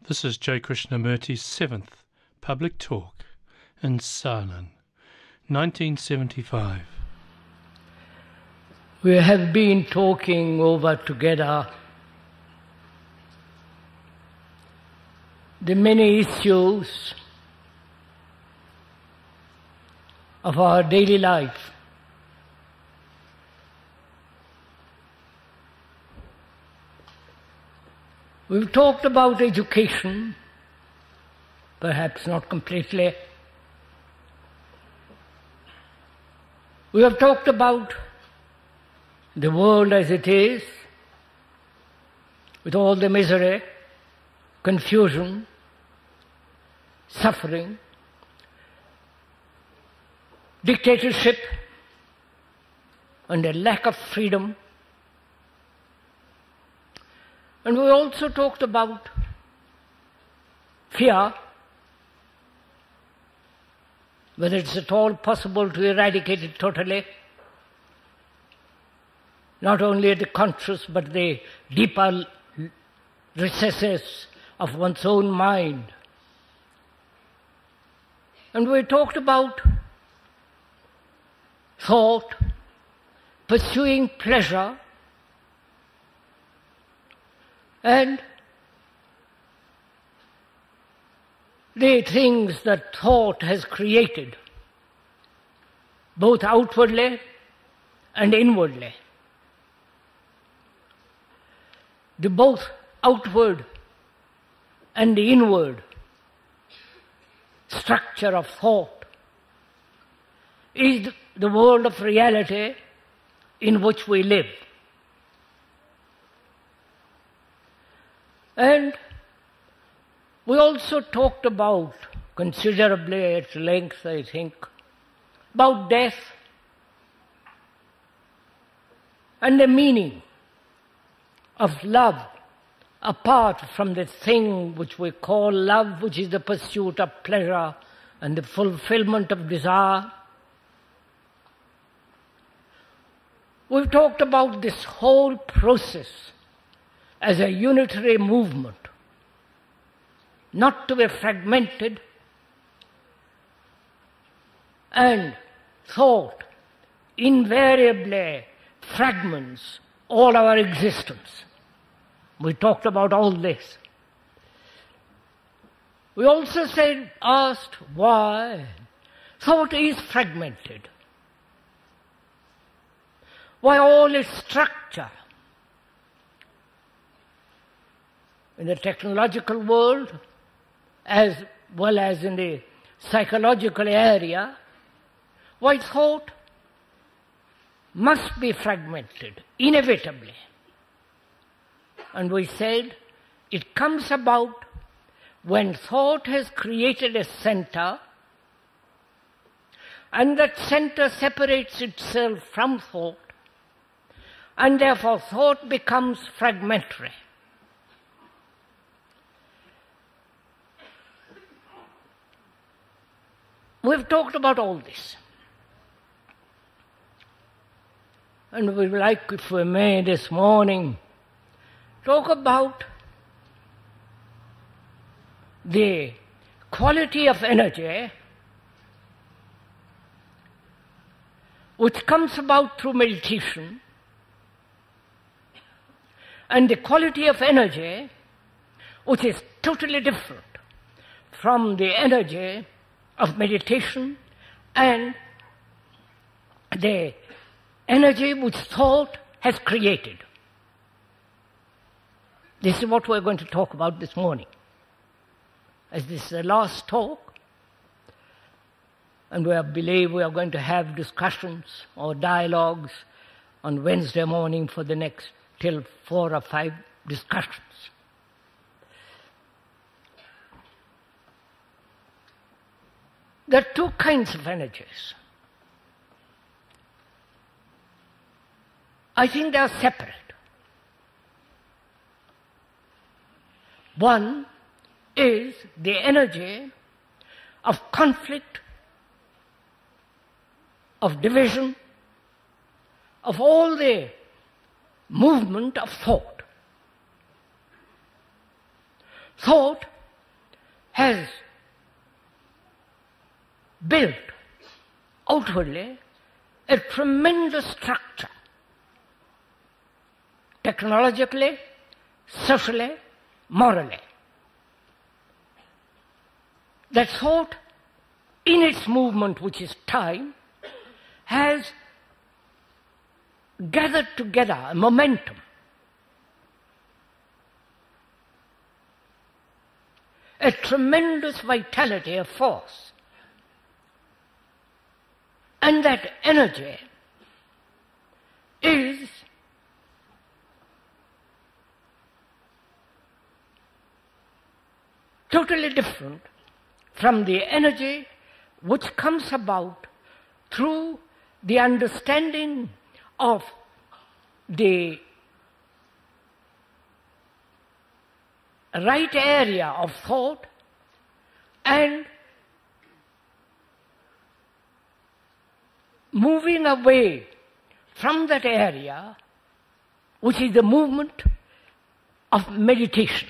This is J. Krishnamurti's 7th public talk in Saanen, 1975. We have been talking over together the many issues of our daily life. We've talked about education, perhaps not completely. We have talked about the world as it is, with all the misery, confusion, suffering, dictatorship, and a lack of freedom. And we also talked about fear, whether it's at all possible to eradicate it totally, not only at the conscious but the deeper recesses of one's own mind. And we talked about thought, pursuing pleasure, and the things that thought has created, both outwardly and inwardly. The both outward and the inward structure of thought is the world of reality in which we live. And we also talked about, considerably at length, I think, about death and the meaning of love, apart from the thing which we call love, which is the pursuit of pleasure and the fulfillment of desire. We've talked about this whole process as a unitary movement, not to be fragmented, and thought invariably fragments all our existence. We talked about all this. We also asked why thought is fragmented, why all its structure in the technological world as well as in the psychological area, why thought must be fragmented, inevitably. And we said it comes about when thought has created a center, and that center separates itself from thought, and therefore thought becomes fragmentary. We've talked about all this. And we'd like, if we may, this morning, talk about the quality of energy which comes about through meditation, and the quality of energy which is totally different from the energy of meditation and the energy which thought has created. This is what we're going to talk about this morning. As this is the last talk, and we believe we are going to have discussions or dialogues on Wednesday morning for the next till 4 or 5 discussions. There are two kinds of energies. I think they are separate. One is the energy of conflict, of division, of all the movement of thought. Thought has built outwardly a tremendous structure, technologically, socially, morally. That thought, in its movement, which is time, has gathered together a momentum. A tremendous vitality, a force. And that energy is totally different from the energy which comes about through the understanding of the right area of thought and moving away from that area, which is the movement of meditation.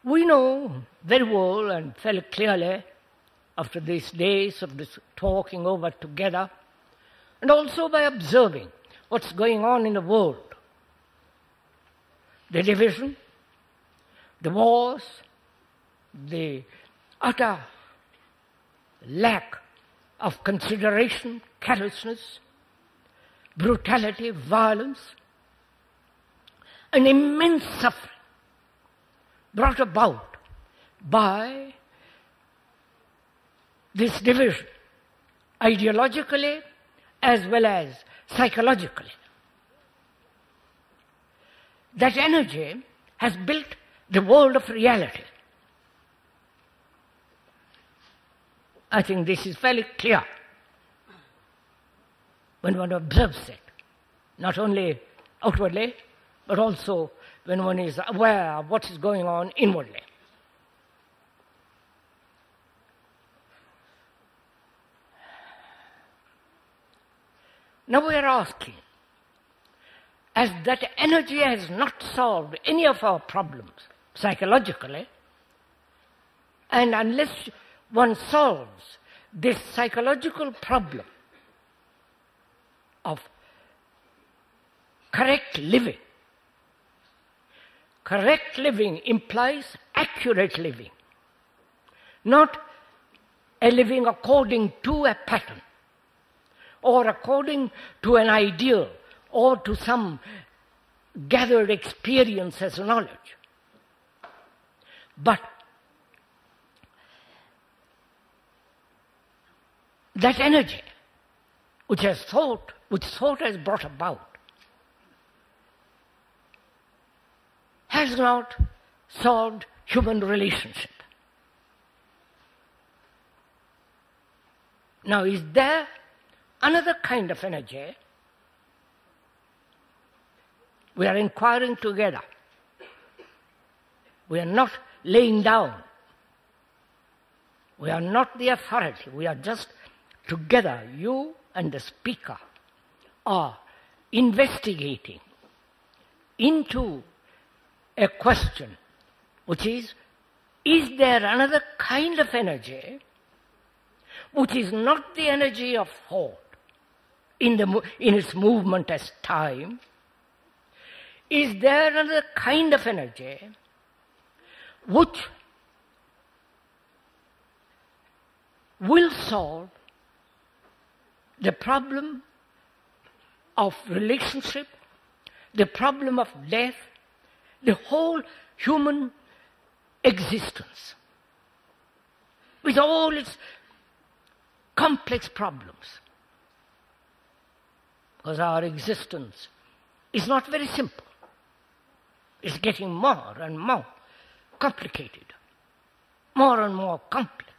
We know very well and fairly clearly after these days of this talking over together, and also by observing what's going on in the world, the division, the wars, the utter lack of consideration, callousness, brutality, violence, an immense suffering brought about by this division, ideologically as well as psychologically. That energy has built the world of reality. I think this is fairly clear when one observes it, not only outwardly, but also when one is aware of what is going on inwardly. Now we are asking, as that energy has not solved any of our problems psychologically, and unless one solves this psychological problem of correct living implies accurate living, not a living according to a pattern, or according to an ideal, or to some gathered experience as knowledge. But that energy which thought has brought about, has not solved human relationship. Now, is there another kind of energy? We are inquiring together. We are not laying down. We are not the authority. We are just together. You and the speaker are investigating into a question which is there another kind of energy which is not the energy of thought in its movement as time? Is there another kind of energy which will solve the problem of relationship, the problem of death, the whole human existence, with all its complex problems? Because our existence is not very simple. It's getting more and more complicated, more and more complex.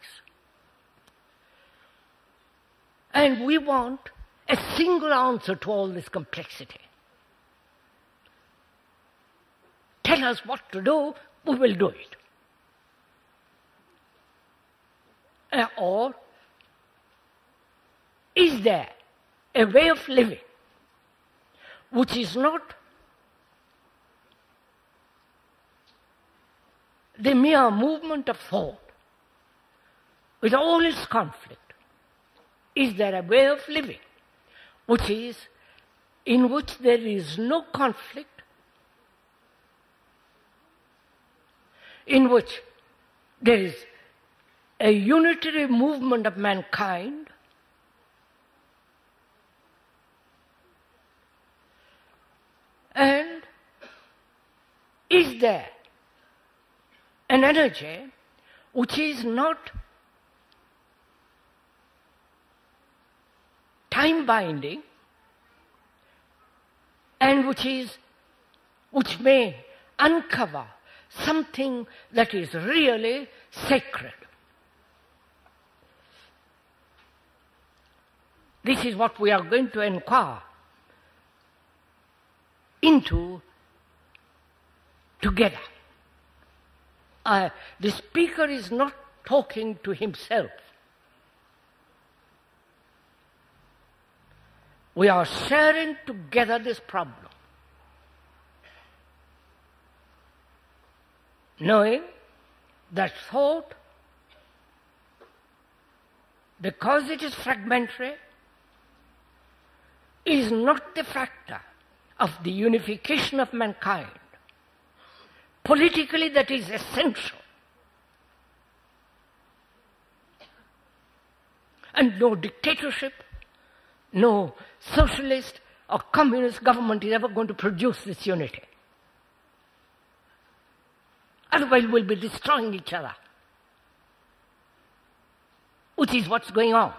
And we want a single answer to all this complexity. Tell us what to do, we will do it. Or is there a way of living which is not the mere movement of thought with all its conflict? Is there a way of living in which there is no conflict, in which there is a unitary movement of mankind, and is there an energy which is not time-binding and which may uncover something that is really sacred? This is what we are going to inquire into together. The speaker is not talking to himself. We are sharing together this problem, knowing that thought, because it is fragmentary, is not the factor of the unification of mankind. Politically, that is essential. And no dictatorship, no socialist or communist government is ever going to produce this unity. Otherwise we'll be destroying each other, which is what's going on.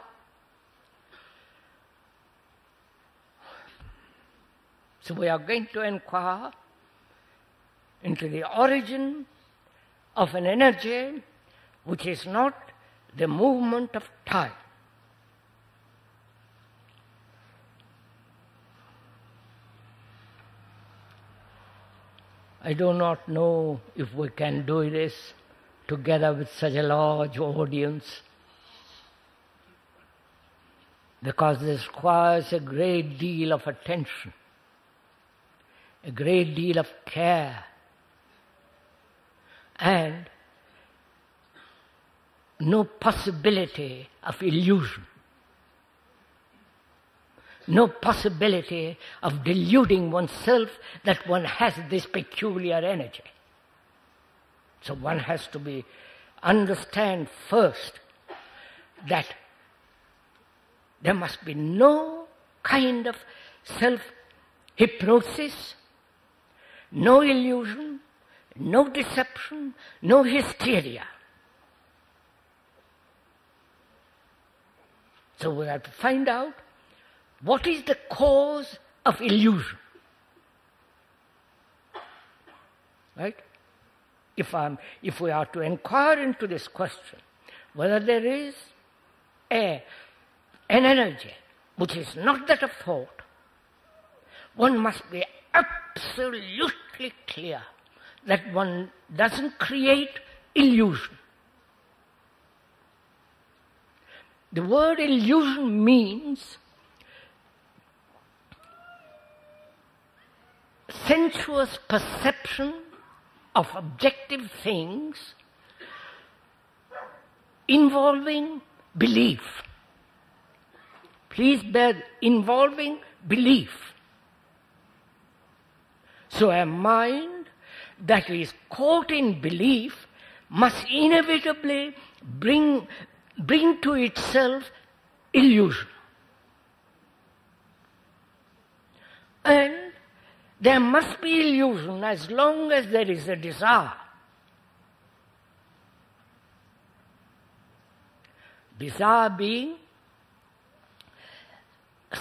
So we are going to inquire into the origin of an energy which is not the movement of time. I do not know if we can do this together with such a large audience, because this requires a great deal of attention, a great deal of care, and no possibility of illusion, no possibility of deluding oneself that one has this peculiar energy. So one has to understand first that there must be no kind of self-hypnosis, no illusion, no deception, no hysteria. So we have to find out what is the cause of illusion. Right? If we are to inquire into this question, whether there is an energy which is not that of thought, one must be absolutely clear that one doesn't create illusion. The word illusion means sensuous perception of objective things involving belief. Please bear, involving belief. So a mind that is caught in belief must inevitably bring to itself illusion. And there must be illusion as long as there is a desire. Desire being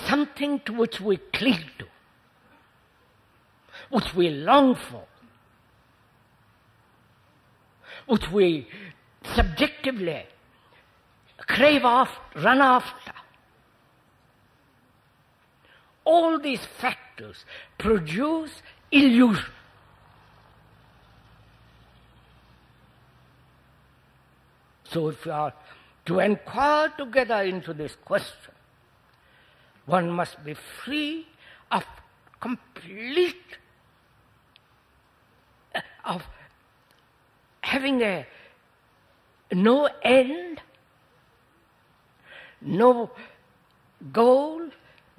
something to which we cling to, which we long for, which we subjectively crave after, run after. All these factors produce illusion. So if we are to inquire together into this question, One must be free of complete, of having no end, no goal,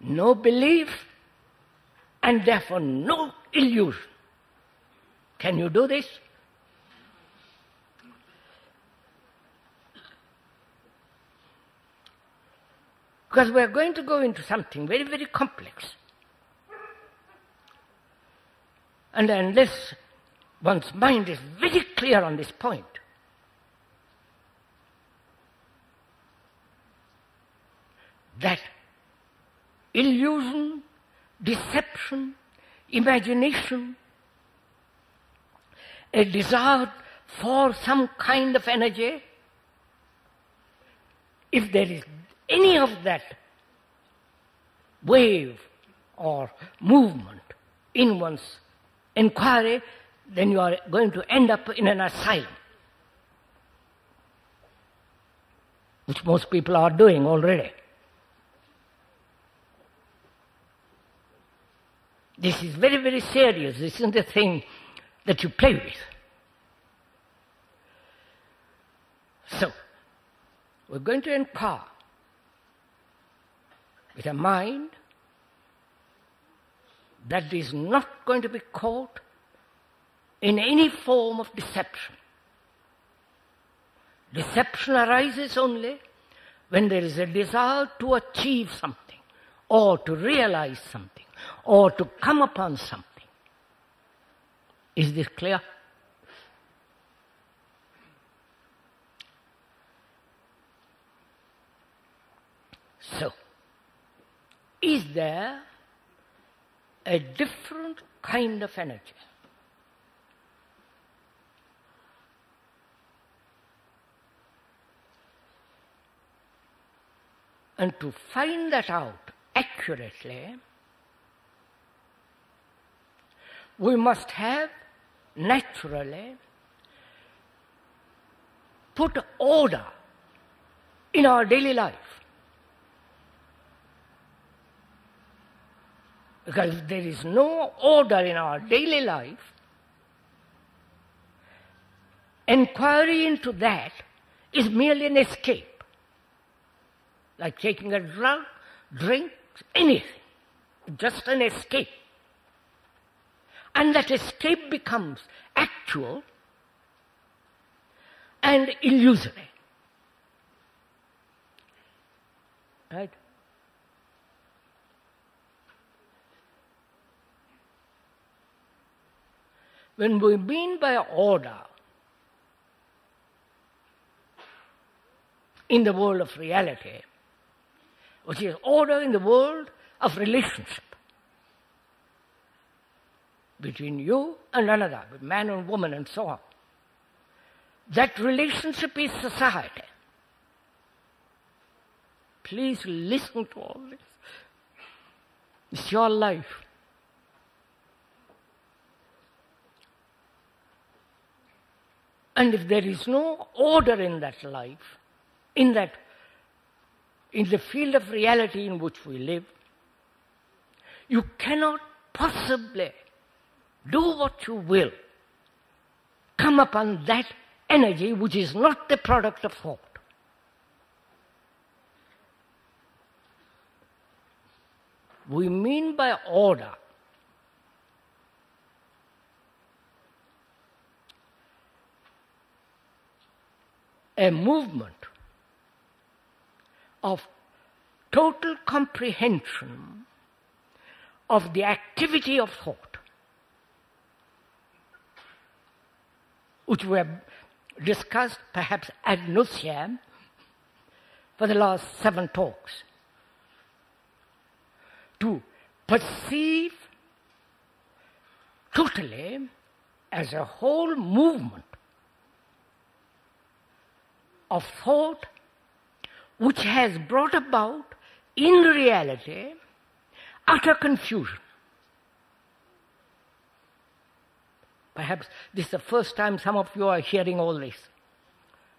no belief, and therefore no illusion. Can you do this? Because we are going to go into something very, very complex. And unless one's mind is very clear on this point, that illusion, deception, imagination, a desire for some kind of energy, if there is any of that wave or movement in one's inquiry, then you are going to end up in an asylum, which most people are doing already. This is very, very serious. This isn't a thing that you play with. So, we're going to inquire with a mind that is not going to be caught in any form of deception. Deception arises only when there is a desire to achieve something, or to realize something, or to come upon something. Is this clear? So, is there a different kind of energy? And to find that out accurately, we must have naturally put order in our daily life. Because if there is no order in our daily life, inquiry into that is merely an escape. Like taking a drug, drink, anything. Just an escape. And that escape becomes actual and illusory. Right? When we mean by order in the world of reality, which is order in the world of relationship between you and another, with man and woman and so on. That relationship is society. Please listen to all this. It's your life. And if there is no order in that life, in the field of reality in which we live, you cannot possibly do what you will, come upon that energy which is not the product of thought. We mean by order a movement of total comprehension of the activity of thought, which we have discussed perhaps ad nauseam for the last 7 talks. To perceive totally as a whole movement of thought which has brought about in reality utter confusion. Perhaps this is the first time some of you are hearing all this.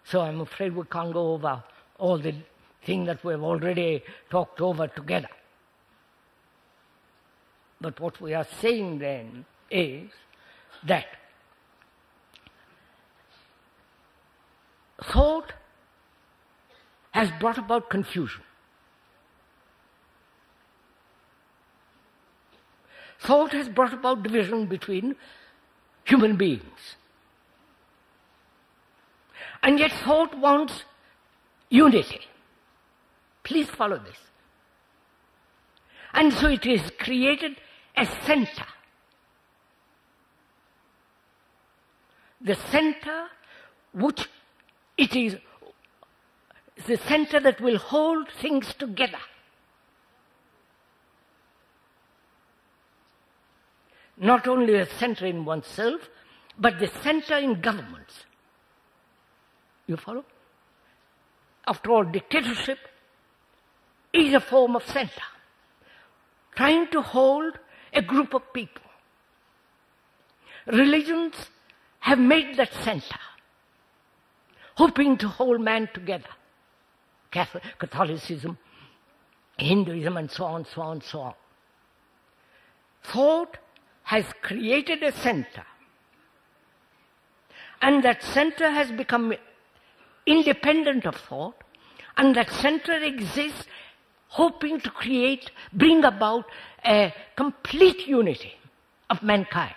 So I'm afraid we can't go over all the things that we've already talked over together. But what we are saying then is that thought has brought about confusion. Thought has brought about division between human beings. And yet thought wants unity. Please follow this. And so it is created a center. The center which it is the center that will hold things together. Not only a center in oneself, but the center in governments. You follow? After all, dictatorship is a form of center, trying to hold a group of people. Religions have made that center, hoping to hold man together. Catholicism, Hinduism, and so on, so on, so on. Thought has created a center, and that center has become independent of thought, and that center exists hoping to bring about a complete unity of mankind.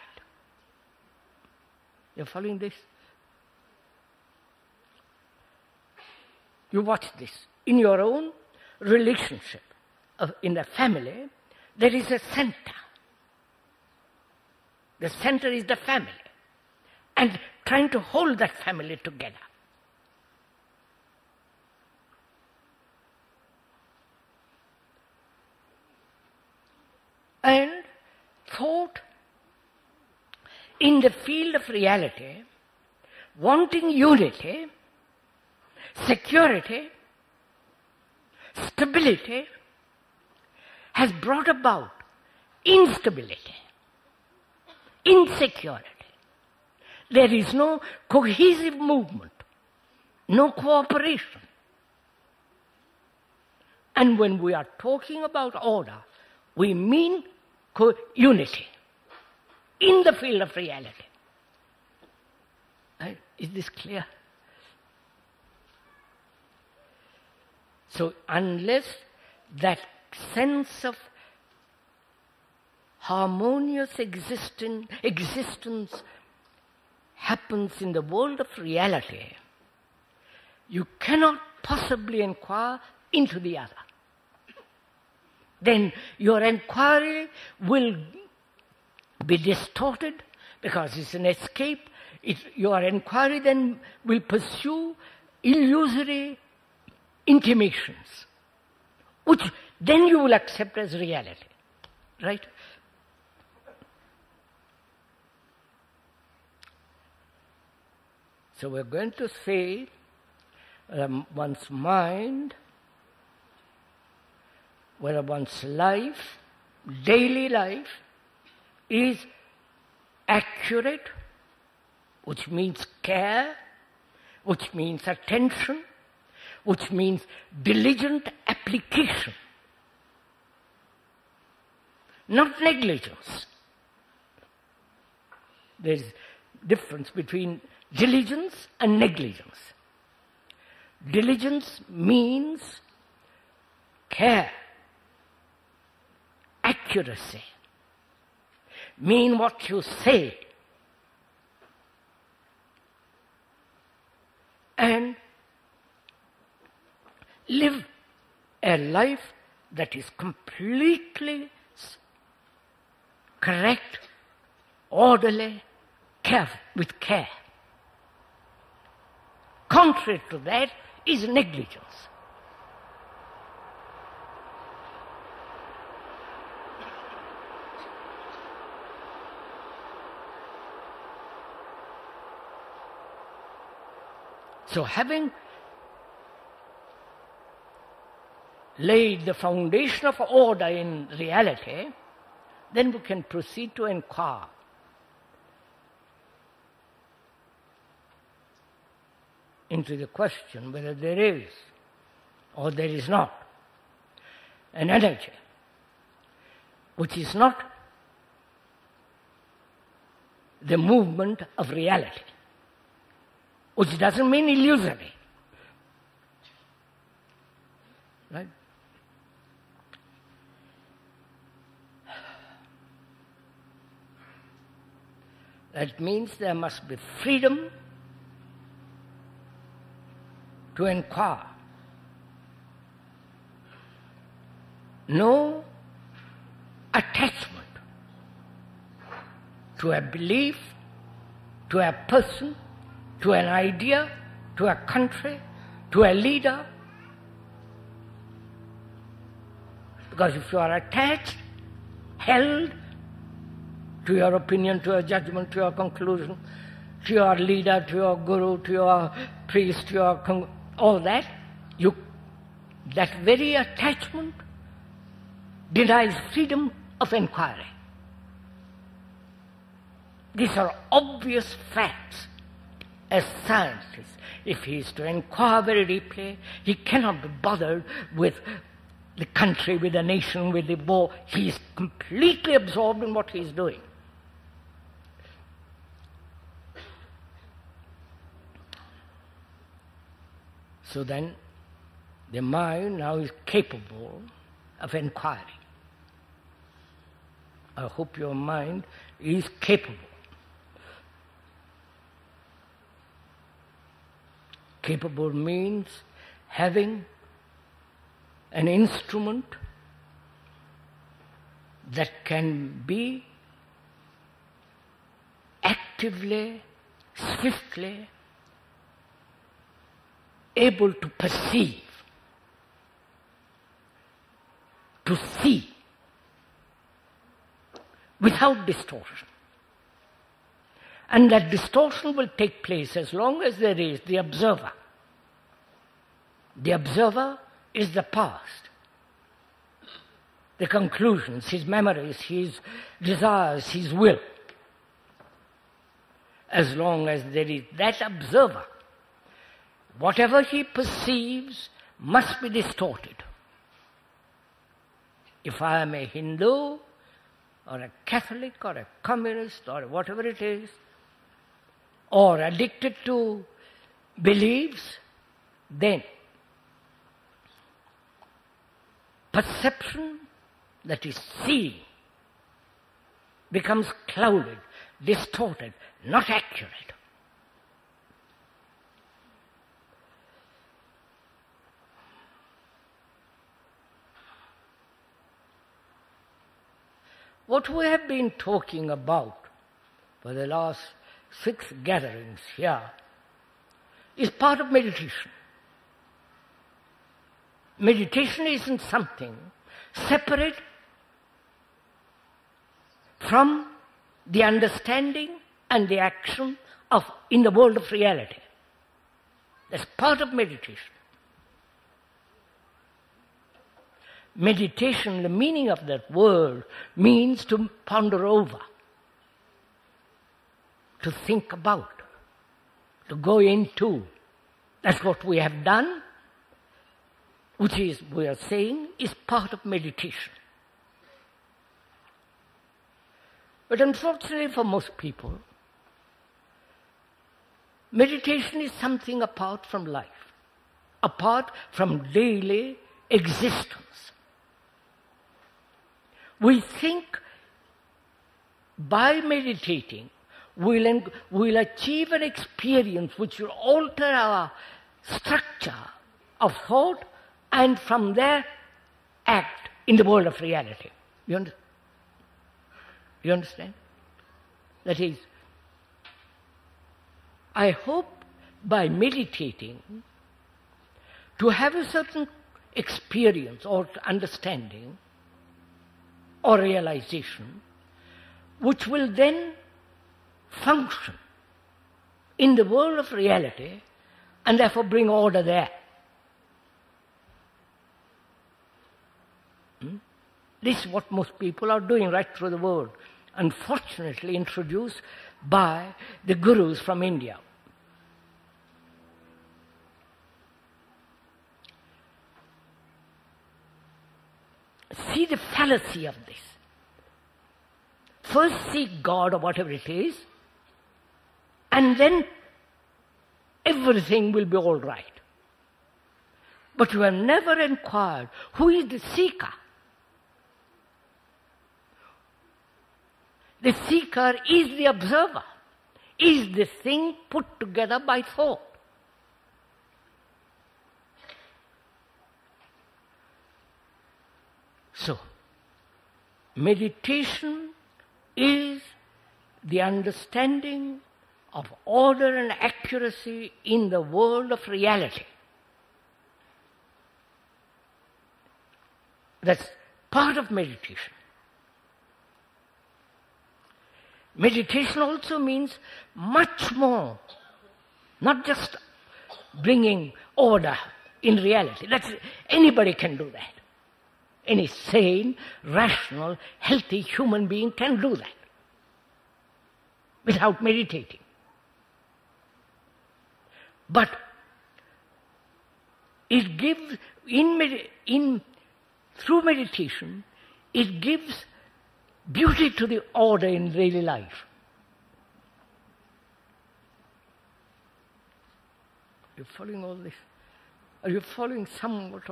You're following this? You watch this. In your own relationship, in a family, there is a center. The center is the family, and trying to hold that family together. And thought, in the field of reality, wanting unity, security, stability, has brought about instability, insecurity. There is no cohesive movement, no cooperation. And when we are talking about order, we mean unity in the field of reality. Is this clear? So unless that sense of harmonious existence happens in the world of reality, you cannot possibly inquire into the other. Then your inquiry will be distorted because it's an escape. Your inquiry then will pursue illusory intimations, which then you will accept as reality. Right? So we're going to say one's mind, whether one's life, daily life, is accurate, which means care, which means attention, which means diligent application, not negligence. There's difference between diligence and negligence. Diligence means care, accuracy, mean what you say, and live a life that is completely correct, orderly, with care. Contrary to that is negligence. So having laid the foundation of order in reality, then we can proceed to inquire. Into the question whether there is or there is not an energy which is not the movement of reality, which doesn't mean illusory. Right? That means there must be freedom to inquire. No attachment to a belief, to a person, to an idea, to a country, to a leader. Because if you are attached, held to your opinion, to your judgment, to your conclusion, to your leader, to your guru, to your priest, to your all that, that very attachment denies freedom of inquiry. These are obvious facts. As scientists, if he is to inquire very deeply, he cannot be bothered with the country, with the nation, with the war. He is completely absorbed in what he is doing. So then, the mind now is capable of inquiry. I hope your mind is capable. Capable means having an instrument that can be actively, swiftly able to perceive, to see, without distortion. And that distortion will take place as long as there is the observer. The observer is the past, the conclusions, his memories, his desires, his will. As long as there is that observer, whatever he perceives must be distorted. If I am a Hindu, or a Catholic, or a communist, or whatever it is, or addicted to beliefs, then perception, that is seeing, becomes clouded, distorted, not accurate. What we have been talking about for the last 6 gatherings here is part of meditation. Meditation isn't something separate from the understanding and the action of in the world of reality. That's part of meditation. Meditation, the meaning of that word, means to ponder over, to think about, to go into. That's what we have done, which is, we are saying, is part of meditation. But unfortunately for most people, meditation is something apart from life, apart from daily existence. We think by meditating we'll achieve an experience which will alter our structure of thought and from there act in the world of reality. You understand? That is, I hope by meditating to have a certain experience or understanding or realization which will then function in the world of reality and therefore bring order there. This is what most people are doing right through the world, unfortunately introduced by the gurus from India. See the fallacy of this. First seek God or whatever it is, and then everything will be all right. But you have never inquired, who is the seeker? The seeker is the observer, is the thing put together by thought. So, meditation is the understanding of order and accuracy in the world of reality. That's part of meditation. Meditation also means much more, not just bringing order in reality. Anybody can do that. Any sane, rational, healthy human being can do that without meditating. But it gives, through meditation, it gives beauty to the order in daily life. Are you following all this? Are you following somewhat?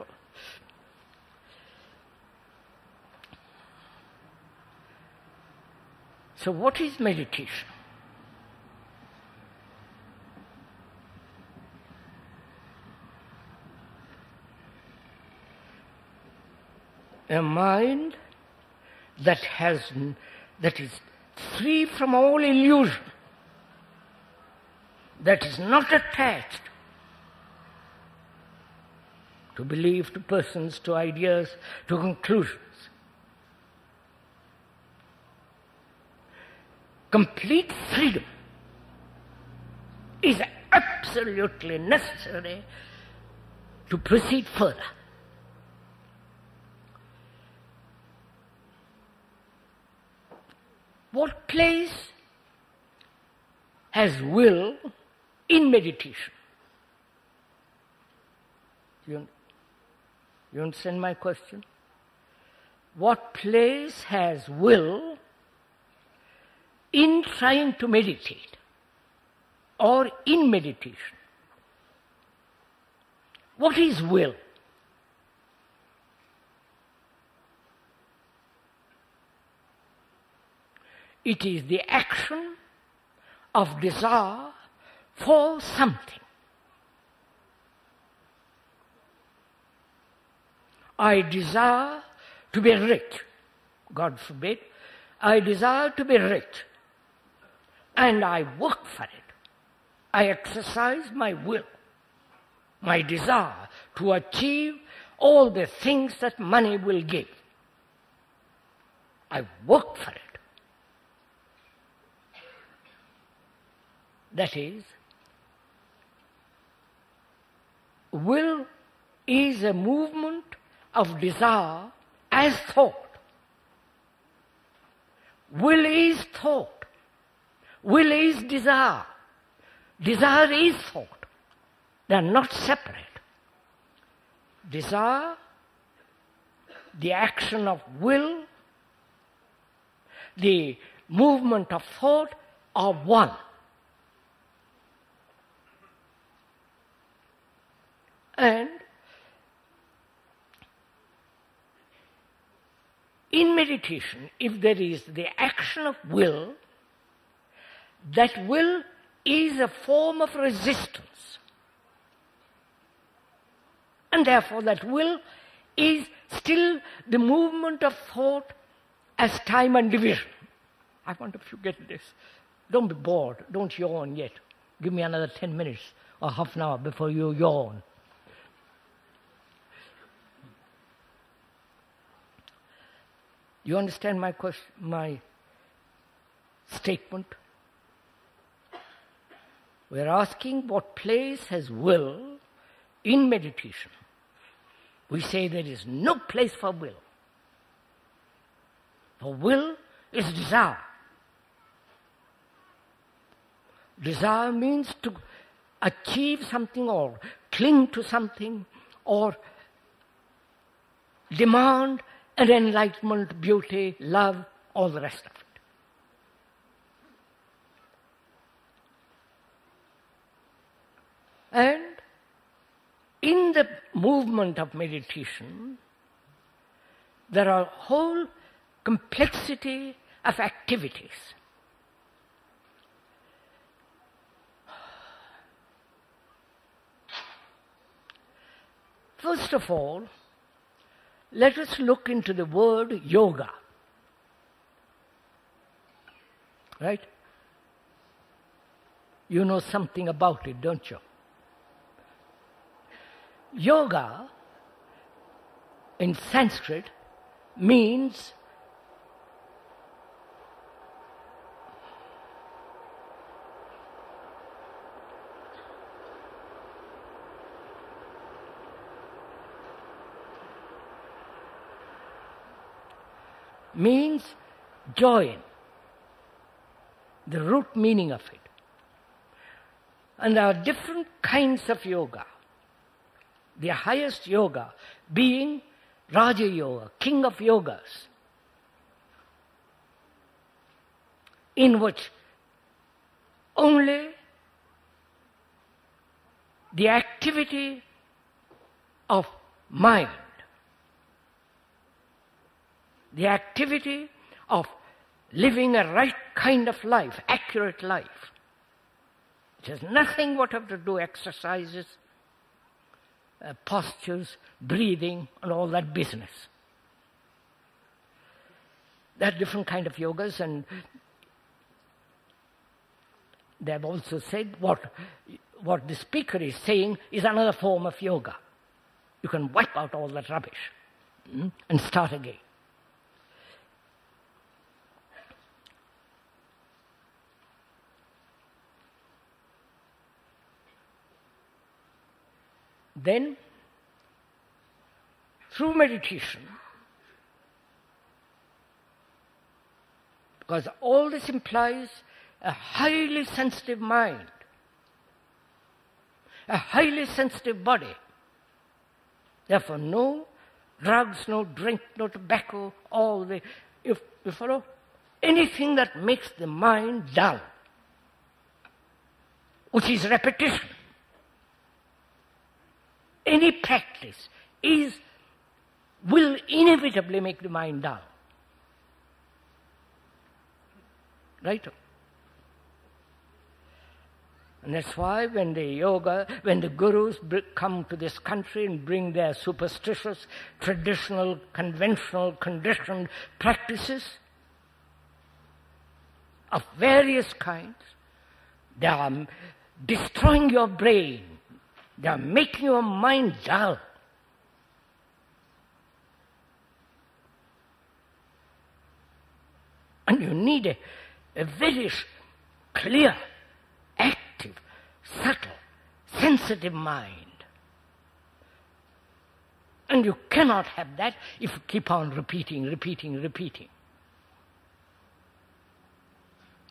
So what is meditation? A mind that is free from all illusion, that is not attached to belief, to persons, to ideas, to conclusions. Complete freedom is absolutely necessary to proceed further. What place has will in meditation? You understand my question? What place has will in trying to meditate or in meditation? What is will? It is the action of desire for something. I desire to be rich. God forbid. I desire to be rich. And I work for it. I exercise my will, my desire to achieve all the things that money will give. I work for it. That is, will is a movement of desire as thought. Will is thought. Will is desire. Desire is thought. They are not separate. Desire, the action of will, the movement of thought are one. And in meditation, if there is the action of will, that will is a form of resistance. And therefore that will is still the movement of thought as time and division. I wonder if you get this. Don't be bored. Don't yawn yet. Give me another 10 minutes or half an hour before you yawn. You understand my question, my statement? We're asking what place has will in meditation. We say there is no place for will. For will is desire. Desire means to achieve something or cling to something or demand an enlightenment, beauty, love, all the rest of it. And in the movement of meditation, there are a whole complexity of activities. First of all, let us look into the word yoga. Right? You know something about it, don't you? Yoga, in Sanskrit, means join, the root meaning of it. And there are different kinds of yoga. The highest yoga being Raja Yoga, king of yogas, in which only the activity of mind, the activity of living a right kind of life, accurate life, it has nothing whatever to do exercises, postures, breathing, and all that business. There are different kind of yogas, and they have also said what the speaker is saying is another form of yoga. You can wipe out all that rubbish and start again. Then, through meditation, because all this implies a highly sensitive mind, a highly sensitive body. Therefore, no drugs, no drink, no tobacco, you follow? Anything that makes the mind dull, which is repetition. Any practice will inevitably make the mind dull. Right? And that's why when the gurus come to this country and bring their superstitious, traditional, conventional, conditioned practices of various kinds, they are destroying your brain. They are making your mind dull. And you need a very clear, active, subtle, sensitive mind. And you cannot have that if you keep on repeating.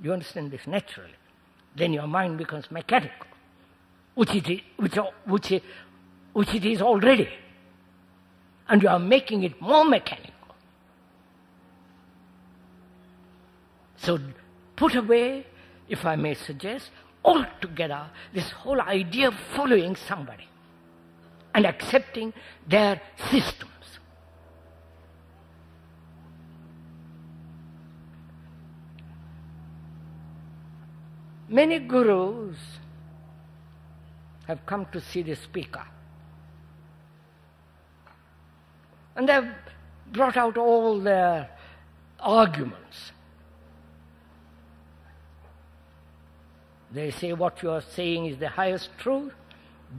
You understand this naturally. Then your mind becomes mechanical. Which it is already, and you are making it more mechanical. So put away, if I may suggest, altogether this whole idea of following somebody and accepting their systems. Many gurus have come to see the speaker. And they have brought out all their arguments. They say what you are saying is the highest truth,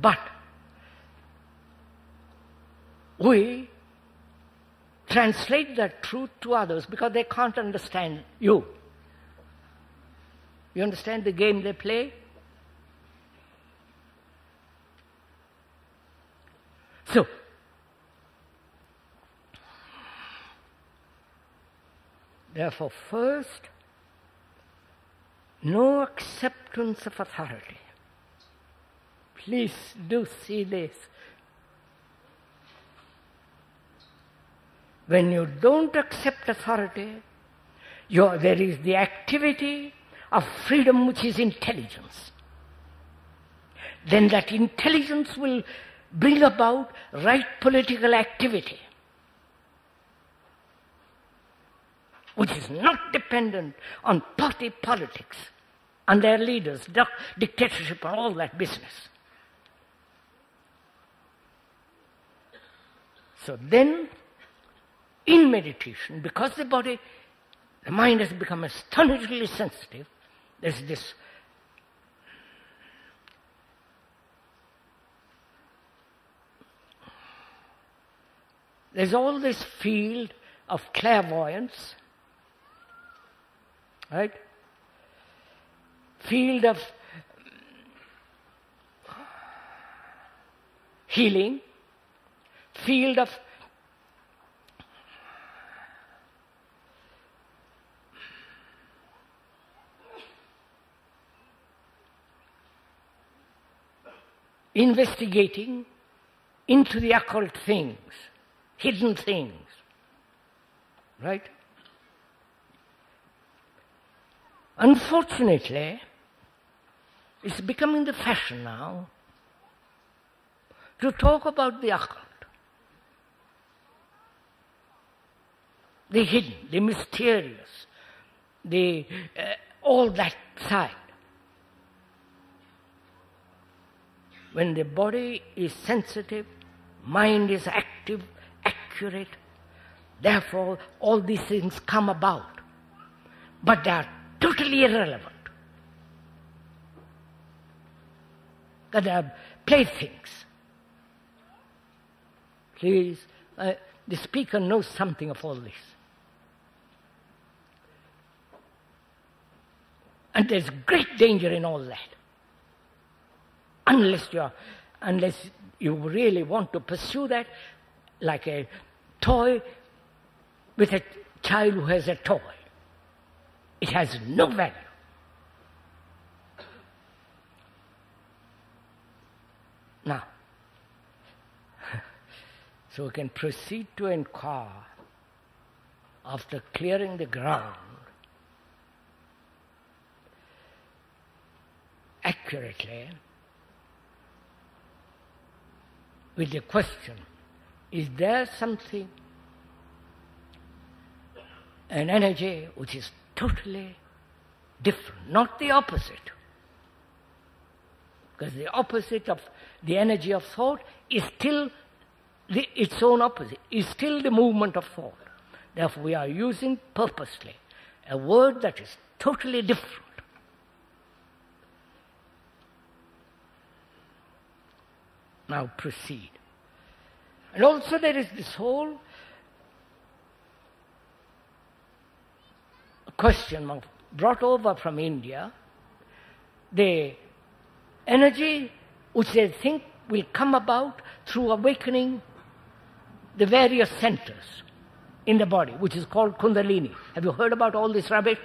but we translate that truth to others because they can't understand you. You understand the game they play? So, therefore, first, no acceptance of authority. Please do see this. When you don't accept authority, there is the activity of freedom, which is intelligence. then that intelligence will bring about right political activity, which is not dependent on party politics and their leaders, dictatorship and all that business. So then, in meditation, because the mind has become astonishingly sensitive, there's all this field of clairvoyance, right? Field of healing, field of investigating into the occult things, hidden things, right? Unfortunately, it's becoming the fashion now to talk about the occult, the hidden, the mysterious, all that side. When the body is sensitive, mind is active, accurate, therefore all these things come about. But they are totally irrelevant. That they are playthings. Please, the speaker knows something of all this. And there's great danger in all that. Unless you really want to pursue that, like a toy with a child who has a toy. It has no value. Now, so we can proceed to inquire, after clearing the ground, accurately, with the question, is there something, an energy which is totally different, not the opposite? Because the opposite of the energy of thought is still its own opposite, is still the movement of thought. Therefore we are using purposely a word that is totally different. Now proceed. And also there is this whole question brought over from India, the energy which they think will come about through awakening the various centers in the body, which is called Kundalini. Have you heard about all this rubbish?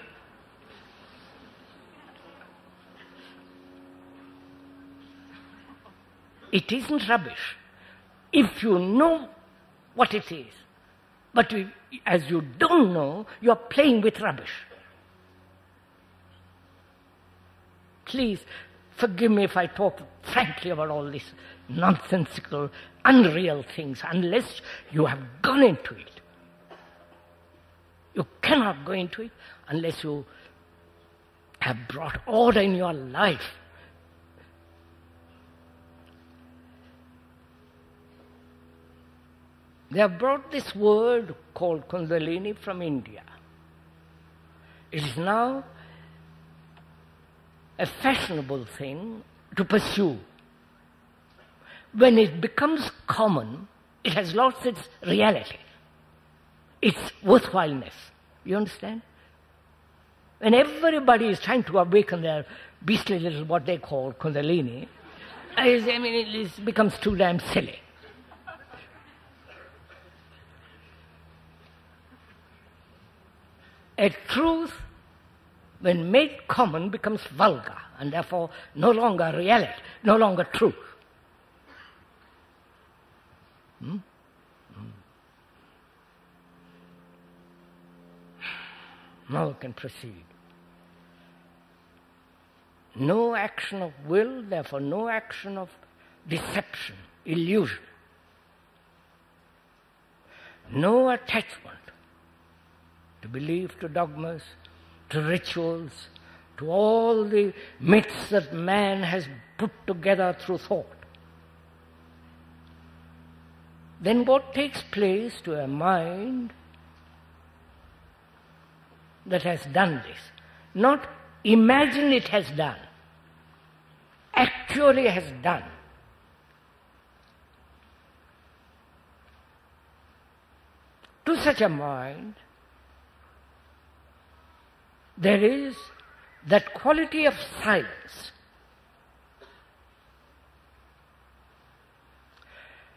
It isn't rubbish if you know what it is. But as you don't know, you are playing with rubbish. Please forgive me if I talk frankly about all these nonsensical, unreal things, unless you have gone into it. You cannot go into it unless you have brought order in your life. They have brought this word called Kundalini from India. It is now a fashionable thing to pursue. When it becomes common, it has lost its reality, its worthwhileness. You understand? When everybody is trying to awaken their beastly little, what they call Kundalini, it becomes too damn silly. A truth, when made common, becomes vulgar and therefore no longer reality, no longer truth. Now we can proceed. No action of will, therefore no action of deception, illusion. No attachment to belief, to dogmas, to rituals, to all the myths that man has put together through thought. Then what takes place to a mind that has done this? Not imagine it has done, actually has done. To such a mind, there is that quality of silence,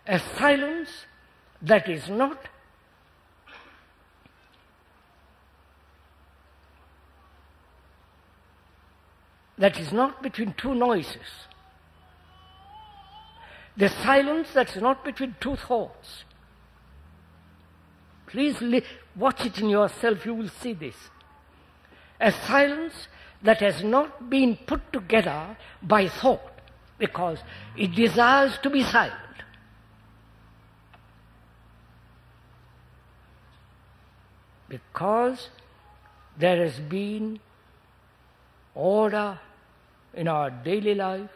a silence that is not between two noises. The silence that's not between two thoughts. Please watch it in yourself, you will see this. A silence that has not been put together by thought, because it desires to be silent. Because there has been order in our daily life,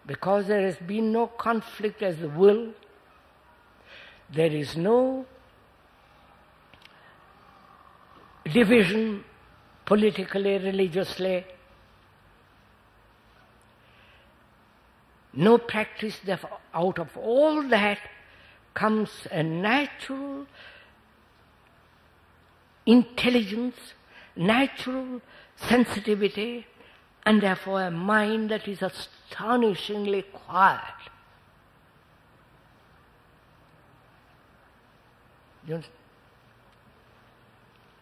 because there has been no conflict as the will, there is no division politically, religiously, no practice. Therefore, out of all that comes a natural intelligence, natural sensitivity, and therefore a mind that is astonishingly quiet.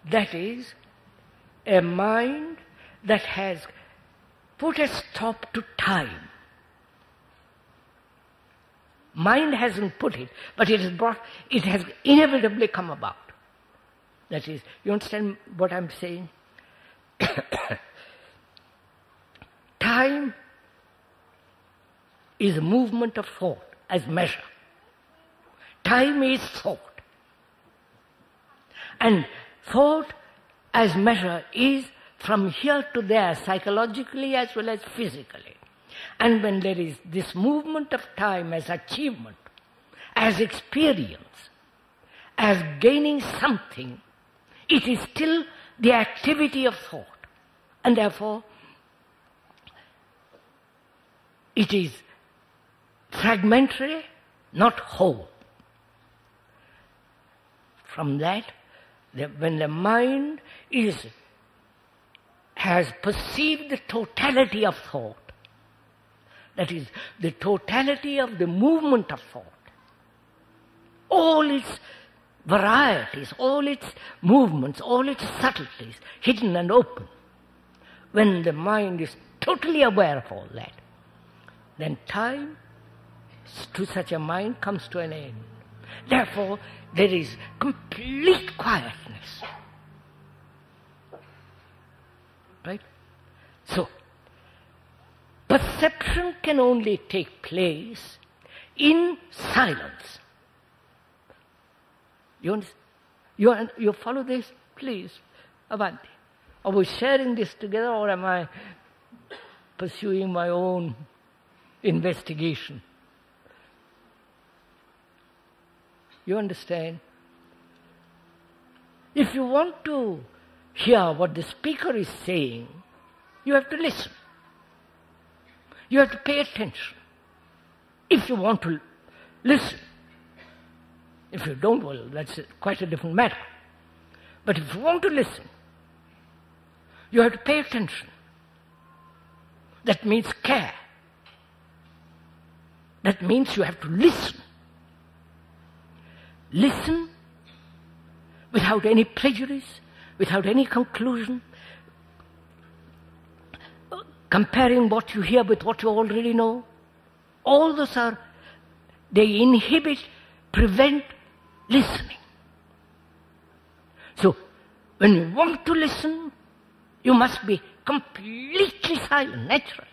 That is a mind that has put a stop to time. Mind hasn't put it, but it has inevitably come about. That is, you understand what I'm saying? Time is a movement of thought as measure. Time is thought. And thought as measure is from here to there, psychologically as well as physically. And when there is this movement of time as achievement, as experience, as gaining something, it is still the activity of thought. And therefore, it is fragmentary, not whole. From that, when the mind has perceived the totality of thought, that is, the totality of the movement of thought, all its varieties, all its movements, all its subtleties, hidden and open, when the mind is totally aware of all that, then time to such a mind comes to an end. Therefore, there is complete quietness. Right? So, perception can only take place in silence. You follow this? Please, Avanti. Are we sharing this together, or am I pursuing my own investigation? You understand? If you want to hear what the speaker is saying, you have to listen. You have to pay attention. If you want to listen. If you don't, well, that's quite a different matter. But if you want to listen, you have to pay attention. That means care. That means you have to listen. Listen without any prejudice, without any conclusion, comparing what you hear with what you already know. All those they inhibit, prevent listening. So, when you want to listen, You must be completely silent, naturally.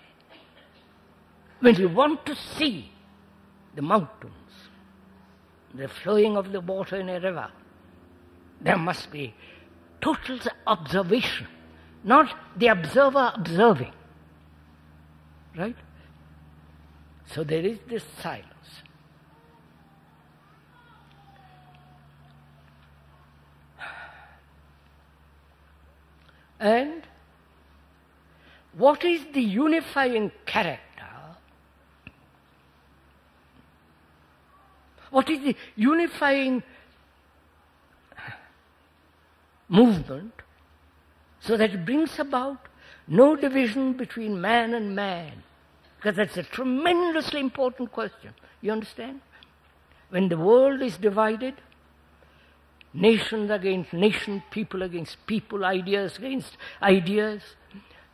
When you want to see the mountains, the flowing of the water in a river, there must be total observation, not the observer observing. Right? So there is this silence. And what is the unifying character? What is the unifying movement so that it brings about no division between man and man? Because that's a tremendously important question. You understand? When the world is divided, nations against nation, people against people, ideas against ideas,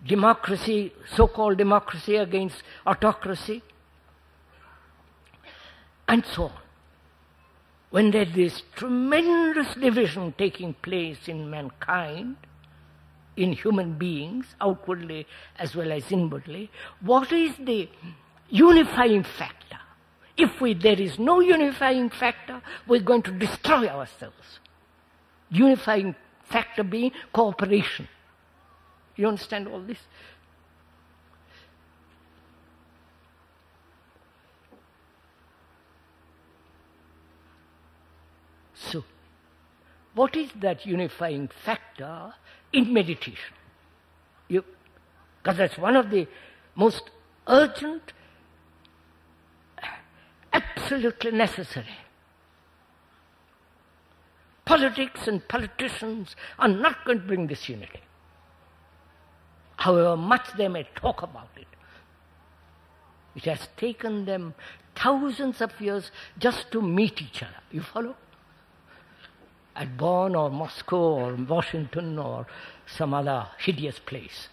democracy, so-called democracy against autocracy, and so on. When there is this tremendous division taking place in mankind, in human beings, outwardly as well as inwardly, what is the unifying factor? If there is no unifying factor, we're going to destroy ourselves. Unifying factor being cooperation. You understand all this? So, what is that unifying factor in meditation? Because that's one of the most urgent, absolutely necessary. Politics and politicians are not going to bring this unity, however much they may talk about it. It has taken them thousands of years just to meet each other. You follow? At Bonn or Moscow or Washington or some other hideous place.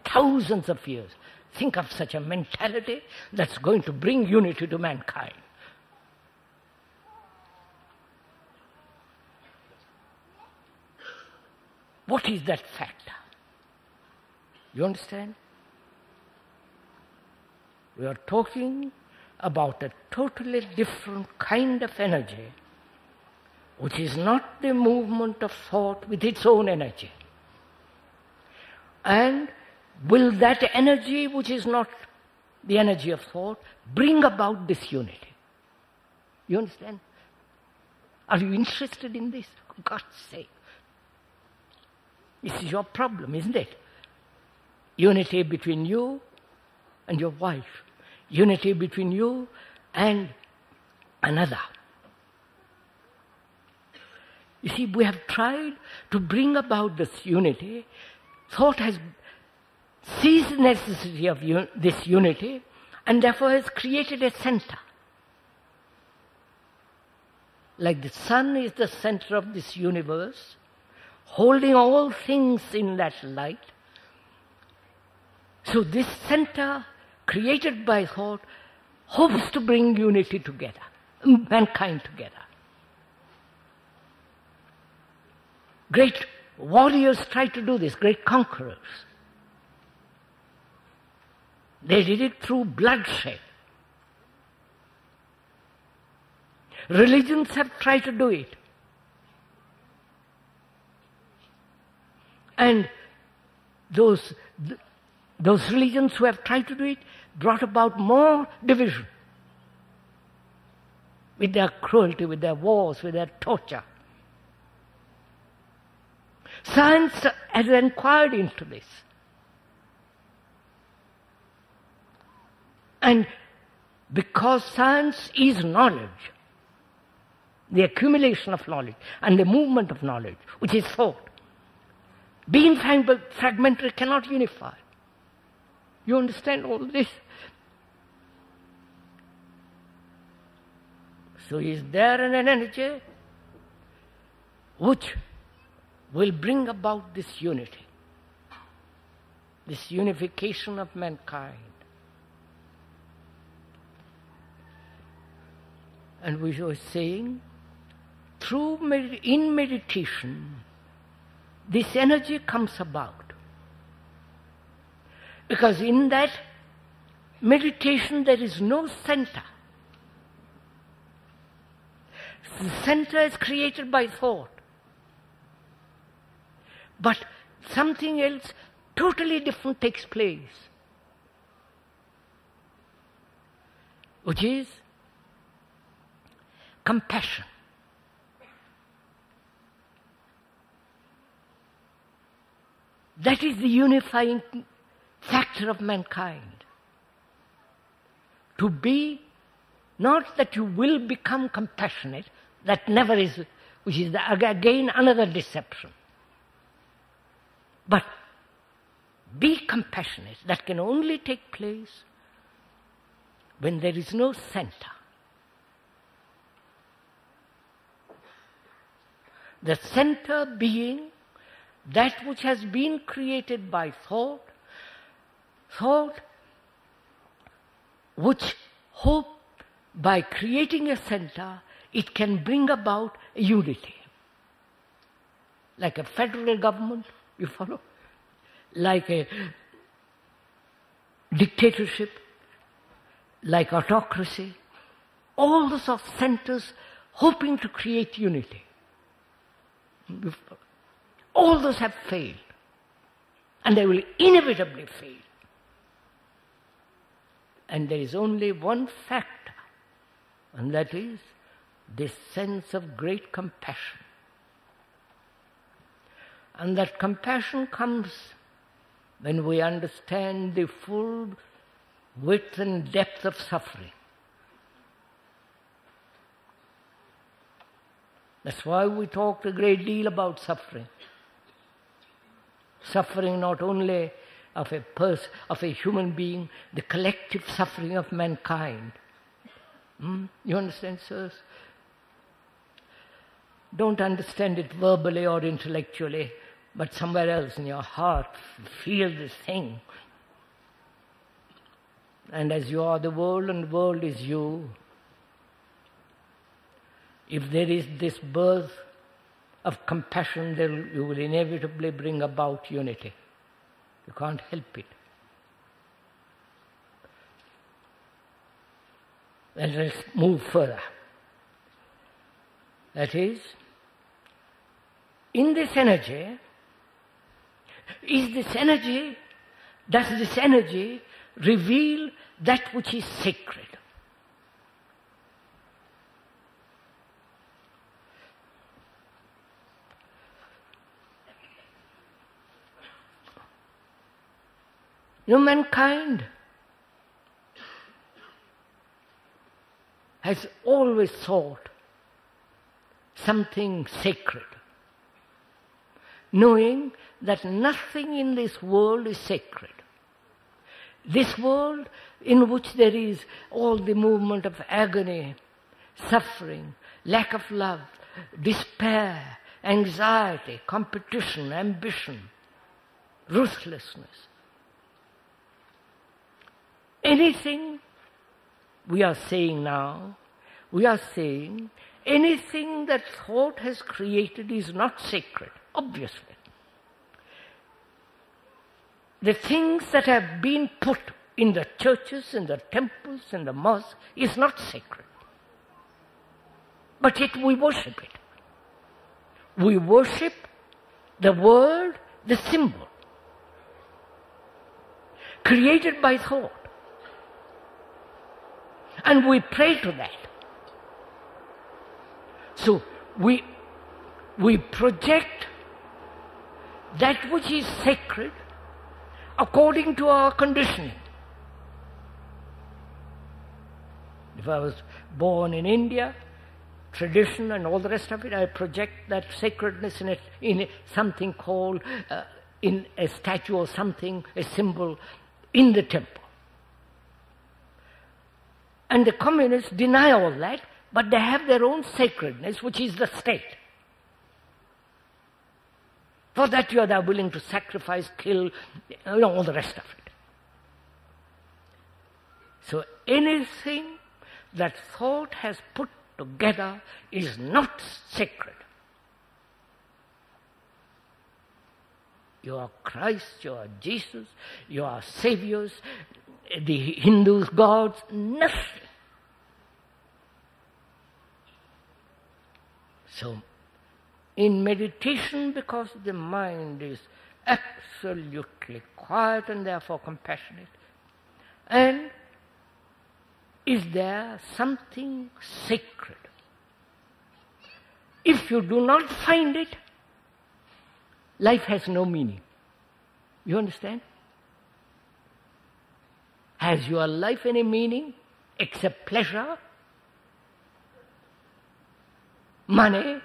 Thousands of years. Think of such a mentality that's going to bring unity to mankind. What is that factor? You understand? We are talking about a totally different kind of energy, which is not the movement of thought with its own energy. And will that energy, which is not the energy of thought, bring about this unity? You understand? Are you interested in this? For God's sake. This is your problem, isn't it? Unity between you and your wife. Unity between you and another. You see, we have tried to bring about this unity. Thought has seized the necessity of this unity and therefore has created a center. Like the sun is the center of this universe, holding all things in that light. So this center, created by thought, hopes to bring unity together, mankind together. Great warriors tried to do this, great conquerors. They did it through bloodshed. Religions have tried to do it. And those religions who have tried to do it brought about more division with their cruelty, with their wars, with their torture. Science has inquired into this. And because science is knowledge, the accumulation of knowledge and the movement of knowledge, which is thought, being fragmentary cannot unify. You understand all this? So is there an energy which will bring about this unity, this unification of mankind? And we were saying, in meditation, this energy comes about. Because in that meditation there is no center. The center is created by thought. But something else totally different takes place, which is compassion. That is the unifying factor of mankind. To be, not that you will become compassionate, that never is, which is again another deception. But be compassionate. That can only take place when there is no center. The center being that which has been created by thought which hope by creating a center, it can bring about a unity. Like a federal government, you follow? Like a dictatorship, like autocracy, all those are centers hoping to create unity. All those have failed, and they will inevitably fail. And there is only one factor, and that is this sense of great compassion. And that compassion comes when we understand the full width and depth of suffering. That's why we talked a great deal about suffering. Suffering not only of a person, of a human being, the collective suffering of mankind. You understand, sirs? Don't understand it verbally or intellectually, but somewhere else in your heart, feel this thing. And as you are the world and the world is you, if there is this birth of compassion, then you will inevitably bring about unity. You can't help it. And let's move further. That is, in this energy, does this energy reveal that which is sacred? You know, mankind has always sought something sacred, knowing that nothing in this world is sacred. This world in which there is all the movement of agony, suffering, lack of love, despair, anxiety, competition, ambition, ruthlessness. Anything we are saying now, we are saying anything that thought has created is not sacred, obviously. The things that have been put in the churches, in the temples, in the mosques is not sacred. But yet we worship it. We worship the word, the symbol, created by thought. And we pray to that. So we project that which is sacred according to our conditioning. If I was born in India, tradition and all the rest of it, I project that sacredness in something called, in a statue or something, a symbol in the temple. And the communists deny all that, but they have their own sacredness, which is the state. For that you are willing to sacrifice, kill, all the rest of it. So anything that thought has put together is not sacred. You are Christ, you are Jesus, you are saviors, the Hindus' gods, nothing. So, in meditation, because the mind is absolutely quiet and therefore compassionate, and is there something sacred? If you do not find it, life has no meaning. You understand? Has your life any meaning except pleasure, money,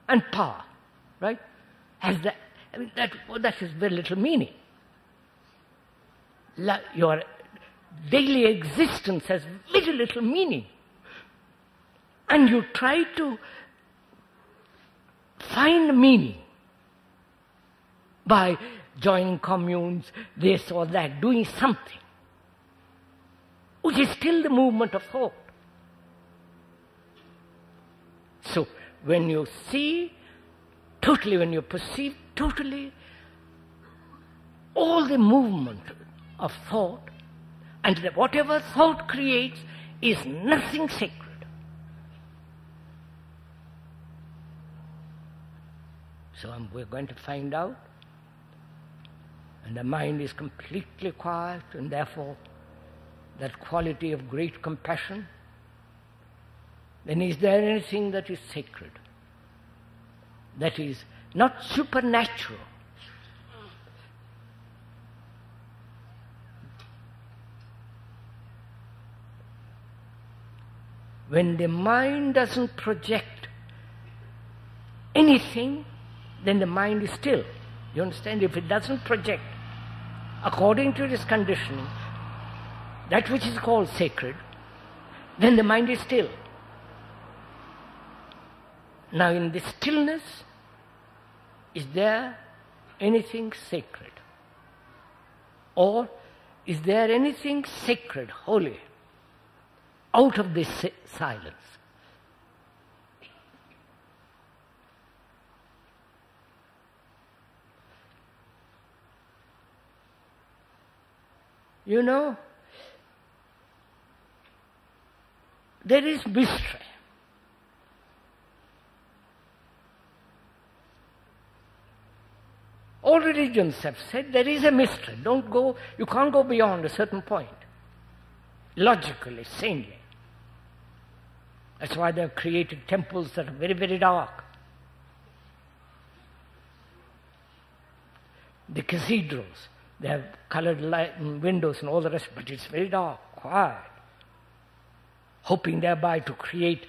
and power? Right? Has that? I mean, that is very little meaning. Your daily existence has very little meaning. And you try to find meaning by joining communes, this or that, doing something, which is still the movement of thought. So, when you see totally, when you perceive totally all the movement of thought, and that whatever thought creates is nothing sacred. So we're going to find out, and the mind is completely quiet, and therefore that quality of great compassion, then is there anything that is sacred? That is not supernatural. When the mind doesn't project anything, then the mind is still. You understand? If it doesn't project, according to this conditioning, that which is called sacred, then the mind is still. Now in this stillness, is there anything sacred? Or is there anything sacred, holy, out of this silence? You know, there is mystery. All religions have said there is a mystery. You can't go beyond a certain point. Logically, sanely. That's why they have created temples that are very, very dark. The cathedrals, they have colored light and windows and all the rest, but it's very dark, quiet. Hoping thereby to create,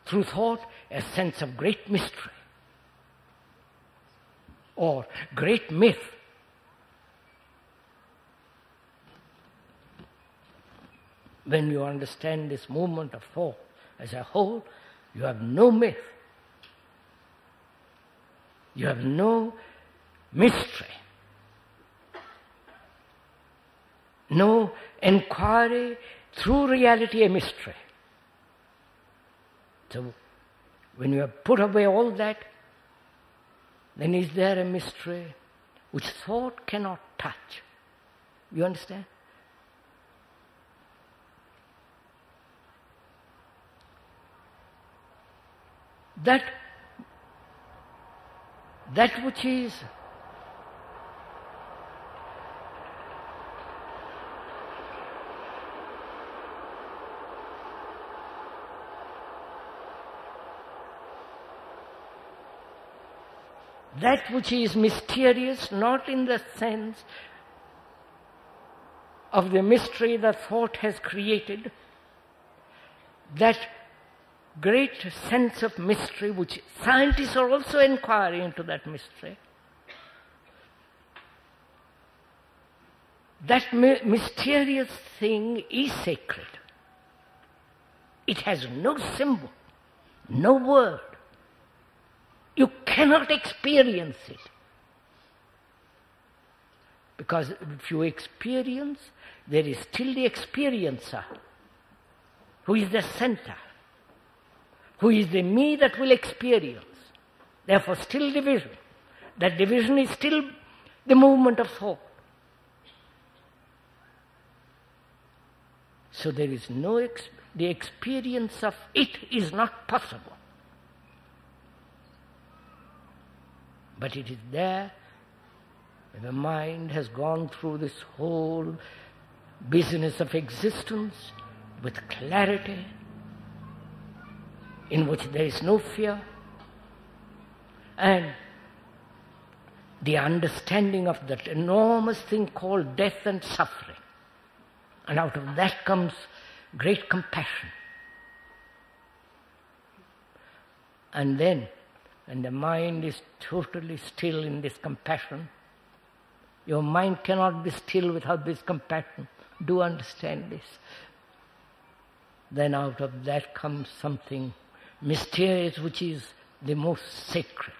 through thought, a sense of great mystery or great myth. When you understand this movement of thought as a whole, you have no myth. You have no mystery. No inquiry through reality, a mystery. So, when you have put away all that, then is there a mystery which thought cannot touch? You understand? That which is mysterious, not in the sense of the mystery that thought has created, that great sense of mystery which scientists are also inquiring into that mystery, that mysterious thing is sacred. It has no symbol, no word. You cannot experience it. Because if you experience, there is still the experiencer, who is the center, who is the me that will experience. Therefore, still division. That division is still the movement of thought. So there is no, the experience of it is not possible. But it is there. The mind has gone through this whole business of existence with clarity, in which there is no fear, and the understanding of that enormous thing called death and suffering. And out of that comes great compassion. And then, when the mind is totally still in this compassion, your mind cannot be still without this compassion. Do understand this. Then out of that comes something mysterious which is the most sacred.